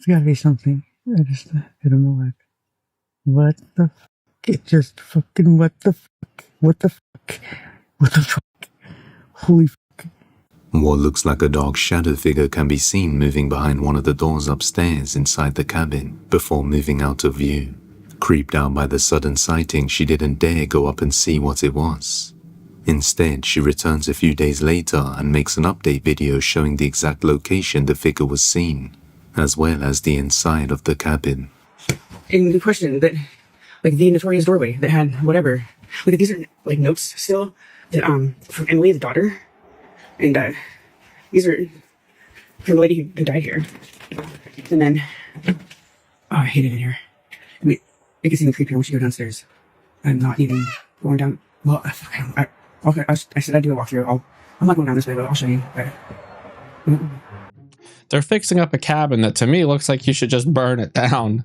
gotta be something. I don't know what. What the fuck? It just fucking, what the fuck? What the fuck? What the fuck? Holy fuck. What looks like a dark shadow figure can be seen moving behind one of the doors upstairs inside the cabin before moving out of view. Creeped out by the sudden sighting, she didn't dare go up and see what it was. Instead, she returns a few days later and makes an update video showing the exact location the figure was seen, as well as the inside of the cabin. And the question that, like, the notorious doorway that had whatever, like, these are like notes still that from Emily, the daughter, and these are from the lady who died here. And then, oh, I hate it in here. I mean, it gets even creepier once you go downstairs. I'm not even going down. Well, okay, I said I'd do a walkthrough. I'm not going down this way, but I'll show you. They're fixing up a cabin that to me looks like you should just burn it down.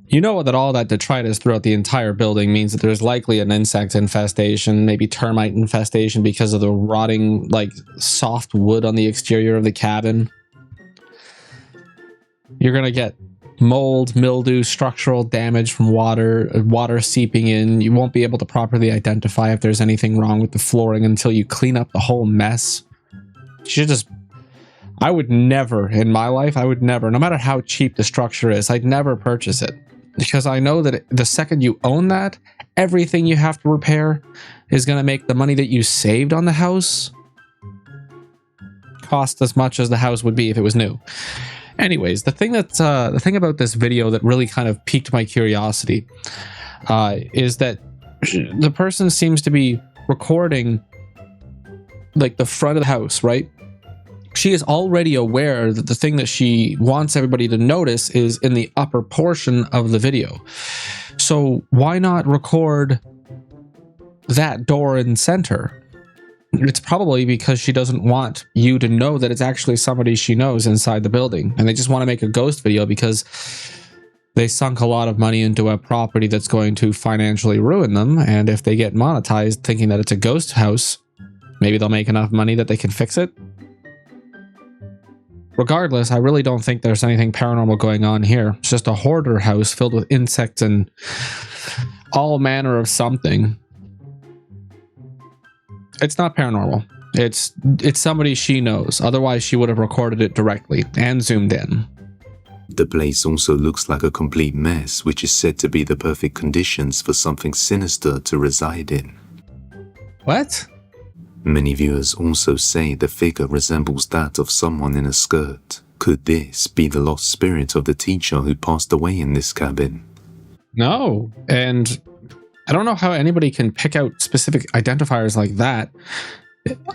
You know that all that detritus throughout the entire building means that there's likely an insect infestation, maybe termite infestation because of the rotting, like, soft wood on the exterior of the cabin. You're gonna get mold, mildew, structural damage from water seeping in. You won't be able to properly identify if there's anything wrong with the flooring until you clean up the whole mess. You should just... I would never, in my life, no matter how cheap the structure is, I'd never purchase it. Because I know that the second you own that, everything you have to repair is going to make the money that you saved on the house cost as much as the house would be if it was new. Anyways, the thing about this video that really kind of piqued my curiosity is that the person seems to be recording like the front of the house, right? She is already aware that the thing that she wants everybody to notice is in the upper portion of the video. So why not record that door in center? It's probably because she doesn't want you to know that it's actually somebody she knows inside the building. And they just want to make a ghost video because they sunk a lot of money into a property that's going to financially ruin them. And if they get monetized thinking that it's a ghost house, maybe they'll make enough money that they can fix it. Regardless, I really don't think there's anything paranormal going on here. It's just a hoarder house filled with insects and all manner of something. It's not paranormal. It's somebody she knows. Otherwise, she would have recorded it directly and zoomed in. The place also looks like a complete mess, which is said to be the perfect conditions for something sinister to reside in. What? Many viewers also say the figure resembles that of someone in a skirt. Could this be the lost spirit of the teacher who passed away in this cabin? No, and I don't know how anybody can pick out specific identifiers like that.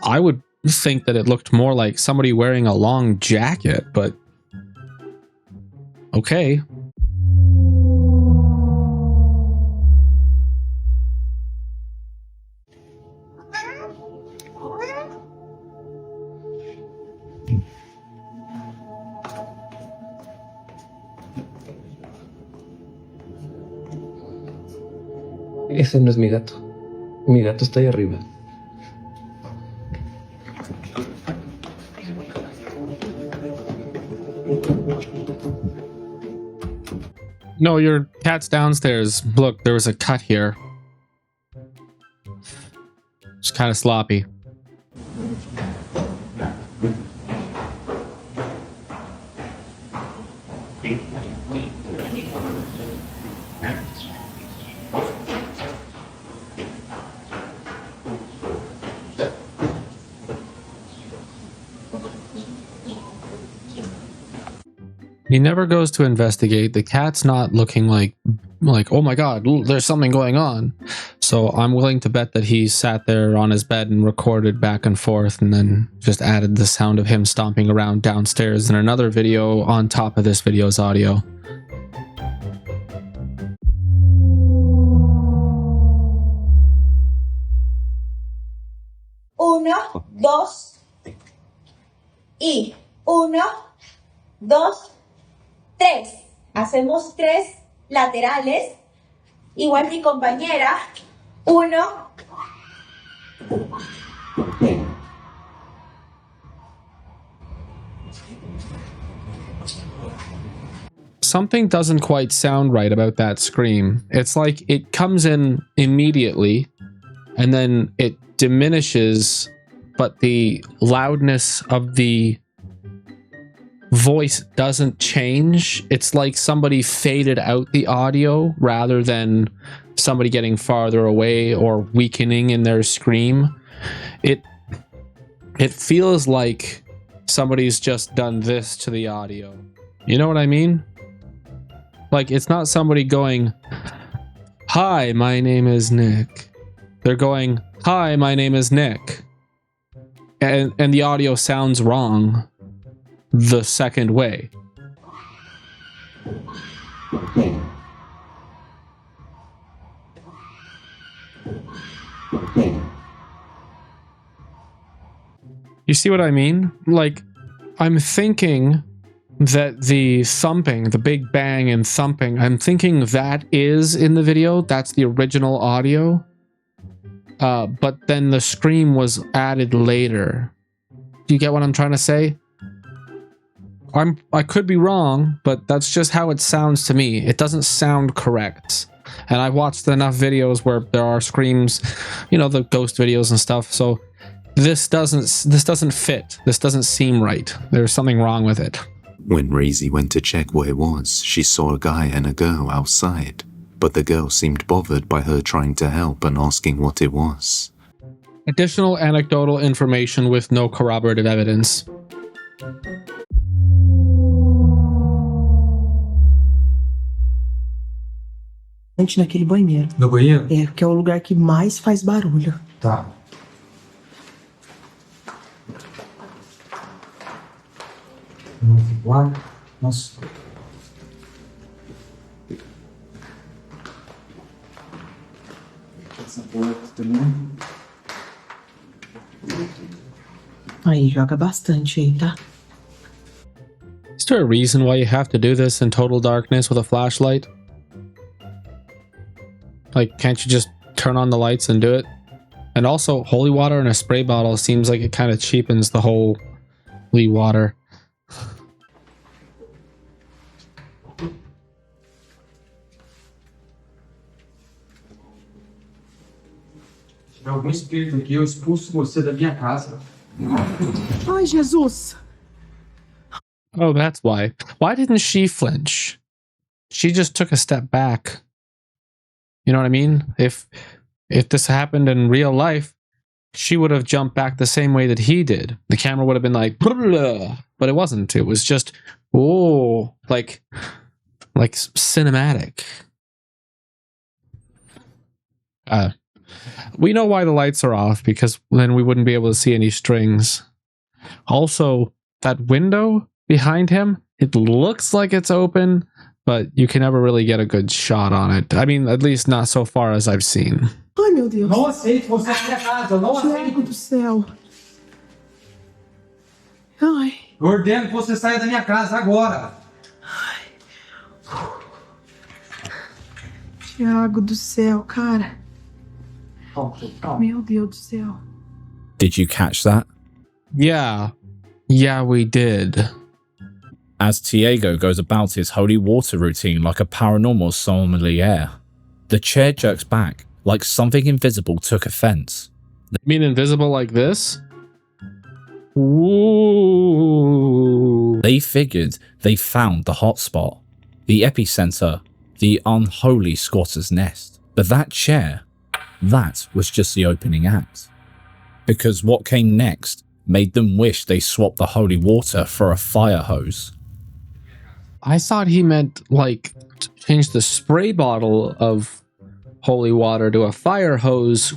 I would think that it looked more like somebody wearing a long jacket, but okay. Ese no es mi gato. Mi gato está ahí arriba. No, your cat's downstairs. Look, there was a cut here. It's kind of sloppy. He never goes to investigate. The cat's not looking like, oh my god, there's something going on. So I'm willing to bet that he sat there on his bed and recorded back and forth and then just added the sound of him stomping around downstairs in another video on top of this video's audio. Uno, dos, y 1, 2, 3. Hacemos 3 laterales. Igual mi compañera. 1. something doesn't quite sound right about that scream. It's like it comes in immediately and then it diminishes, but the loudness of the voice doesn't change. It's like somebody faded out the audio rather than somebody getting farther away or weakening in their scream. It feels like somebody's just done this to the audio. You know what I mean? Like, it's not somebody going, "Hi, my name is Nick." They're going, "Hi, my name is Nick." And the audio sounds wrong the second way. You see what I mean? Like, I'm thinking that the thumping, the big bang and thumping, I'm thinking that is in the video. That's the original audio. But then the scream was added later. Do you get what I'm trying to say? I could be wrong, but that's just how it sounds to me. It doesn't sound correct. And I've watched enough videos where there are screams, you know, the ghost videos and stuff. So this doesn't fit. This doesn't seem right. There's something wrong with it. When Razy went to check where it was, she saw a guy and a girl outside, but the girl seemed bothered by her trying to help and asking what it was. Additional anecdotal information with no corroborative evidence. Naquele banheiro. No banheiro? É, que é o lugar que mais faz barulho. Tá. Lá? Nossa. Essa porta também. Aí, joga bastante aí, tá? Is there a reason why you have to do this in total darkness with a flashlight? Like, can't you just turn on the lights and do it? And also, holy water in a spray bottle seems like it kind of cheapens the holy water. Se tiver algum espírito aqui, eu expulso você da minha casa. Ai, Jesus! Oh, that's why. Why didn't she flinch? She just took a step back. You know what I mean? If this happened in real life, she would have jumped back the same way that he did. The camera would have been like, "Blah," but it wasn't. It was just, oh, like cinematic. We know why the lights are off, because then we wouldn't be able to see any strings. Also, that window behind him, it looks like it's open, but you can never really get a good shot on it. I mean, at least not so far as I've seen. Ai, meu Deus. Não aceito você na minha casa, não Tiago aceito. do céu. Ai. Eu ordeno que você saia da minha casa agora. Tiago do céu, cara. Meu Deus do céu. Did you catch that? Yeah, we did. As Tiago goes about his holy water routine like a paranormal sommelier, the chair jerks back like something invisible took offense. You mean invisible like this? Ooh. They figured they found the hotspot, the epicenter, the unholy squatter's nest. But that chair, that was just the opening act. Because what came next made them wish they swapped the holy water for a fire hose. I thought he meant, like, change the spray bottle of holy water to a fire hose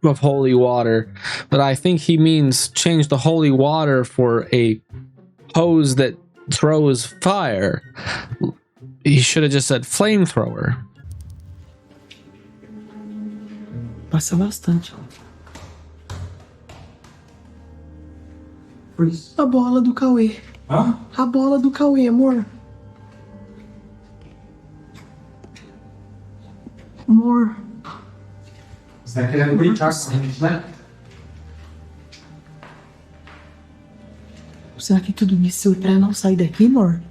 of holy water, but I think he means change the holy water for a hose that throws fire. He should have just said flamethrower. Passa bastante. A bola do Cauê. Hã? A bola do Cauê, amor. Amor. Você tá querendo brincar com a gente, né? Será que tudo isso é pra não sair daqui, amor?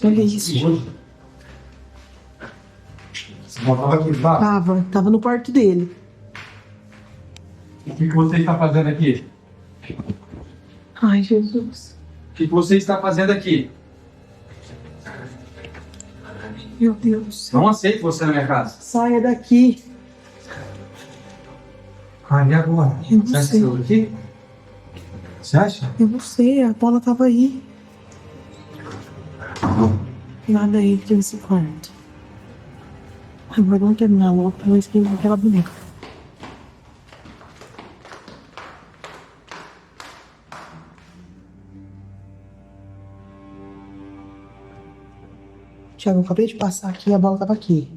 Olha isso. Ela tava aqui embaixo. Tava no quarto dele. O que você está fazendo aqui? Ai, Jesus. O que você está fazendo aqui? Meu Deus do céu. Não aceito você na minha casa. Saia daqui. Ah, e agora? Eu não Você acha que sei. saiu daqui? Você acha? Eu não sei, a bola tava aí. Nada aí nesse quarto. Agora vamos terminar logo pra não esquentar aquela boneca. Tiago, eu acabei de passar aqui e a bola tava aqui.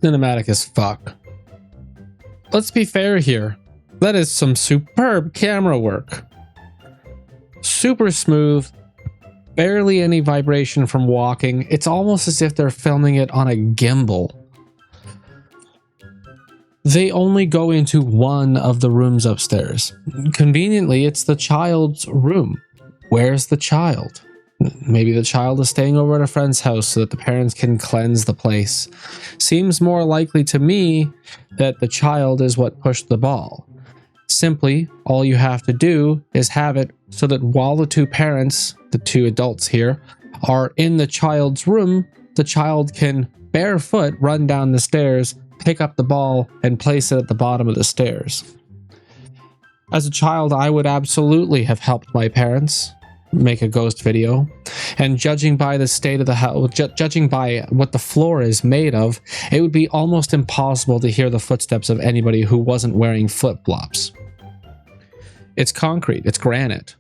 Cinematic as fuck. Let's be fair here. That is some superb camera work. Super smooth. Barely any vibration from walking. It's almost as if they're filming it on a gimbal. They only go into one of the rooms upstairs. Conveniently, it's the child's room. Where's the child? Maybe the child is staying over at a friend's house so that the parents can cleanse the place. Seems more likely to me that the child is what pushed the ball. Simply, all you have to do is have it so that while the two parents, the two adults here, are in the child's room, the child can barefoot run down the stairs, pick up the ball, and place it at the bottom of the stairs. As a child, I would absolutely have helped my parents make a ghost video, and judging by the state of the house, judging by what the floor is made of, it would be almost impossible to hear the footsteps of anybody who wasn't wearing flip-flops. It's concrete, it's granite.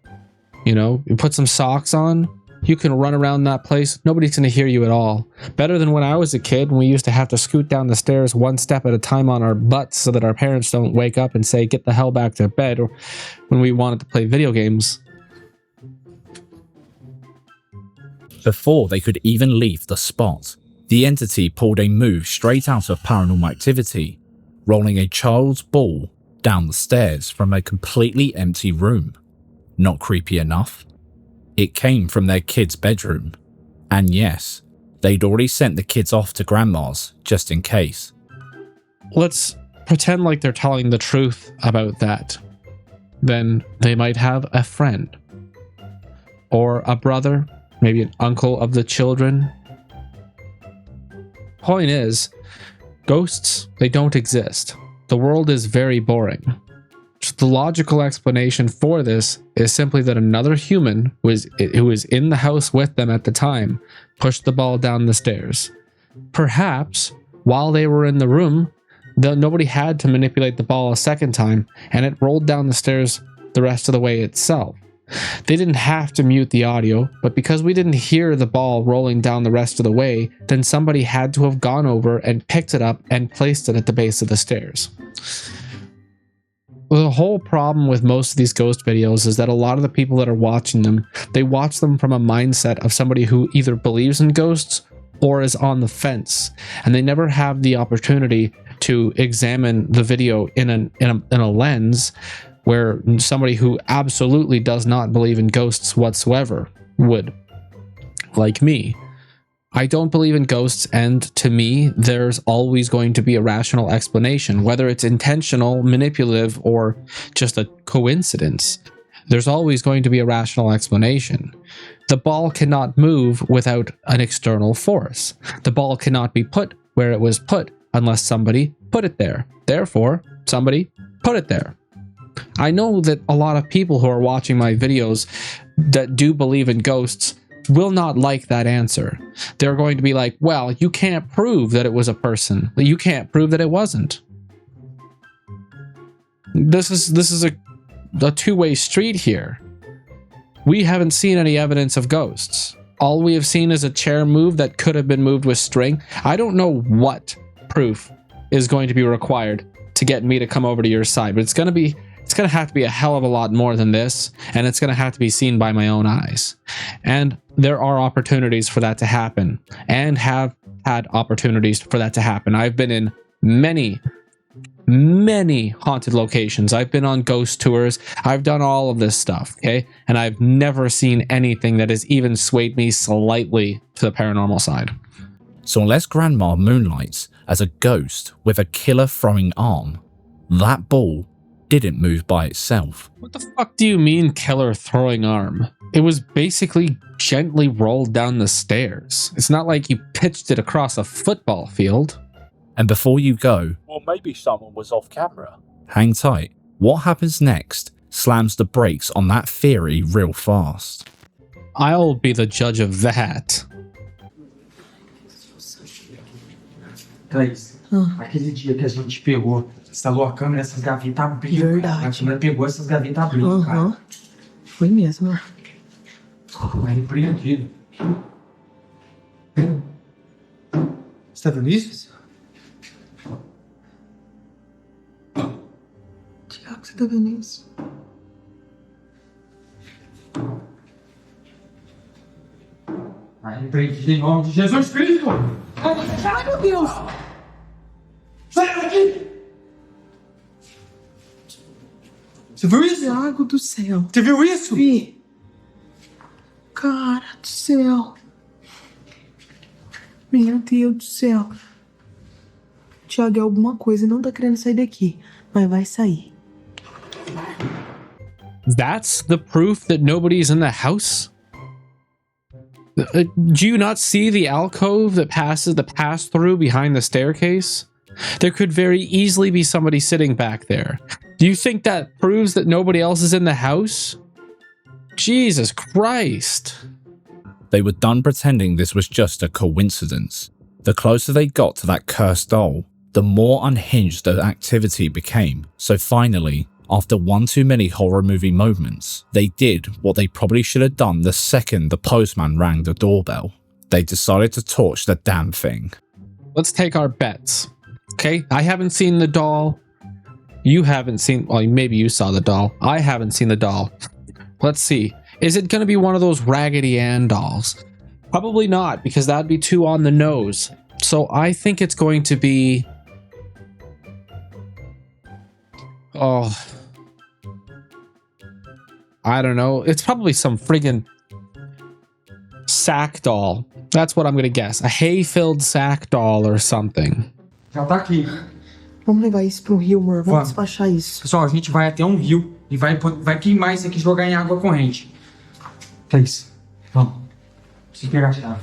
You know, you put some socks on, you can run around that place, nobody's gonna hear you at all. Better than when I was a kid, when we used to have to scoot down the stairs one step at a time on our butts so that our parents don't wake up and say, get the hell back to bed, or when we wanted to play video games. Before they could even leave the spot, the entity pulled a move straight out of Paranormal Activity, rolling a child's ball down the stairs from a completely empty room. Not creepy enough? It came from their kid's bedroom. And yes, they'd already sent the kids off to grandma's, just in case. Let's pretend like they're telling the truth about that. Then they might have a friend. Or a brother. Maybe an uncle of the children. Point is, ghosts, they don't exist. The world is very boring. The logical explanation for this is simply that another human who was in the house with them at the time pushed the ball down the stairs. Perhaps, while they were in the room, nobody had to manipulate the ball a second time, and it rolled down the stairs the rest of the way itself. They didn't have to mute the audio, but because we didn't hear the ball rolling down the rest of the way, then somebody had to have gone over and picked it up and placed it at the base of the stairs. The whole problem with most of these ghost videos is that a lot of the people that are watching them, they watch them from a mindset of somebody who either believes in ghosts or is on the fence, and they never have the opportunity to examine the video in a lens where somebody who absolutely does not believe in ghosts whatsoever would. Like me. I don't believe in ghosts, and to me, there's always going to be a rational explanation, whether it's intentional, manipulative, or just a coincidence. There's always going to be a rational explanation. The ball cannot move without an external force. The ball cannot be put where it was put unless somebody put it there. Therefore, somebody put it there. I know that a lot of people who are watching my videos that do believe in ghosts will not like that answer. They're going to be like, well, you can't prove that it was a person. You can't prove that it wasn't. This is a two-way street here. We haven't seen any evidence of ghosts. All we have seen is a chair move that could have been moved with string. I don't know what proof is going to be required to get me to come over to your side, but it's going to have to be a hell of a lot more than this, and it's going to have to be seen by my own eyes. And there are opportunities for that to happen, and have had opportunities for that to happen. I've been in many haunted locations. I've been on ghost tours. I've done all of this stuff, okay? And I've never seen anything that has even swayed me slightly to the paranormal side. So unless Grandma moonlights as a ghost with a killer throwing arm, that ball didn't move by itself. What the fuck do you mean killer throwing arm? It was basically gently rolled down the stairs. It's not like you pitched it across a football field. And before you go, well, maybe someone was off camera. Hang tight. What happens next slams the brakes on that theory real fast. I'll be the judge of that. Thaís, aquele dia que a gente pegou, instalou a câmera, essas gavetas abriram. Verdade. A câmera pegou, essas gavetas abriram, cara. Foi mesmo. É repreendido. Você tá vendo isso? Tiago, você tá vendo isso? Tá repreendido em nome de Jesus Cristo! Ai, meu Deus! Sai daqui! Você viu isso? Tiago do céu. Você viu isso? Vi. Cara do céu. Meu Deus do céu. Tiago, é alguma coisa. Não tá querendo sair daqui. Mas vai sair. That's the proof that nobody's in the house? Do you not see the alcove that passes the pass-through behind the staircase? There could very easily be somebody sitting back there. Do you think that proves that nobody else is in the house? Jesus Christ. They were done pretending this was just a coincidence. The closer they got to that cursed doll, the more unhinged the activity became. So finally, after one too many horror movie moments, they did what they probably should have done the second the postman rang the doorbell. They decided to torch the damn thing. Let's take our bets. Okay, I haven't seen the doll. You haven't seen, well, maybe you saw the doll. I haven't seen the doll. Let's see. Is it going to be one of those Raggedy Ann dolls? Probably not, because that'd be too on the nose. So I think it's going to be... Oh... I don't know. It's probably some friggin' sack doll. That's what I'm gonna guess. A hay-filled sack doll or something. Já tá aqui. Vamos levar isso pro rio, amor. Vamos Vamos. despachar isso. Pessoal, a gente vai até um rio e vai queimar isso aqui e jogar em água corrente. Thaís, vamos. Preciso pegar a chave.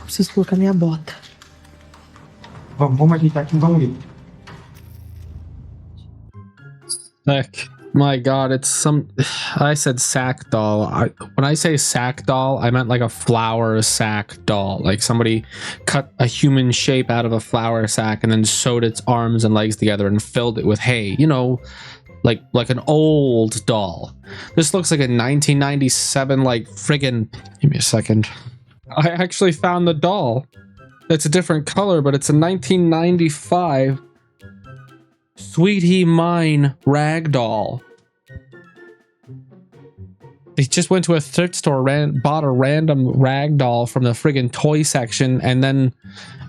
Preciso colocar minha bota. Vamos ajeitar aqui e vamos ir. Heck, my God, it's some... I said sack doll. When I say sack doll, I meant like a flour sack doll. Like somebody cut a human shape out of a flour sack and then sewed its arms and legs together and filled it with hay. You know, like an old doll. This looks like a 1997, like friggin'... Give me a second. I actually found the doll. It's a different color, but it's a 1995... Sweetie Mine rag doll. They just went to a thrift store, bought a random rag doll from the friggin' toy section, and then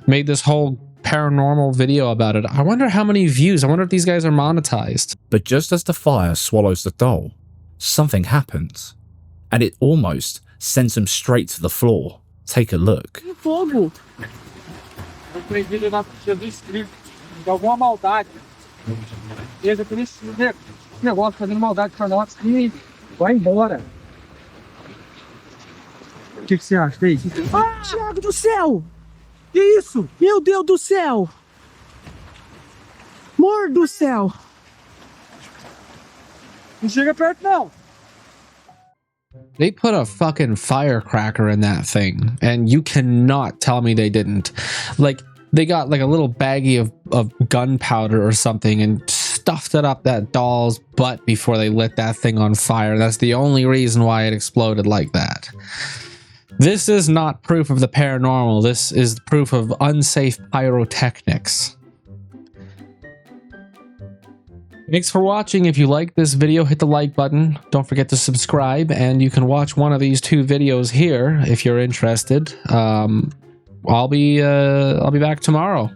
made this whole paranormal video about it. I wonder how many views. I wonder if these guys are monetized. But just as the fire swallows the doll, something happens, and it almost sends him straight to the floor. Take a look. Fogo! Eu acredito na Jesus Cristo. De alguma maldade. Esse aqui nesse negócio fazendo maldade pra nós e vai embora. O que você acha, Thaís? Ah, Tiago do céu! Que isso? Meu Deus do céu! Amor do céu! Não chega perto, não. They put a fucking firecracker in that thing, and you cannot tell me they didn't. Like, they got like a little baggie of gunpowder or something and stuffed it up that doll's butt before they lit that thing on fire. That's the only reason why it exploded like that. This is not proof of the paranormal. This is proof of unsafe pyrotechnics. Thanks for watching. If you like this video, hit the like button. Don't forget to subscribe, and you can watch one of these two videos here if you're interested. I'll be back tomorrow.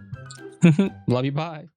Love you, bye.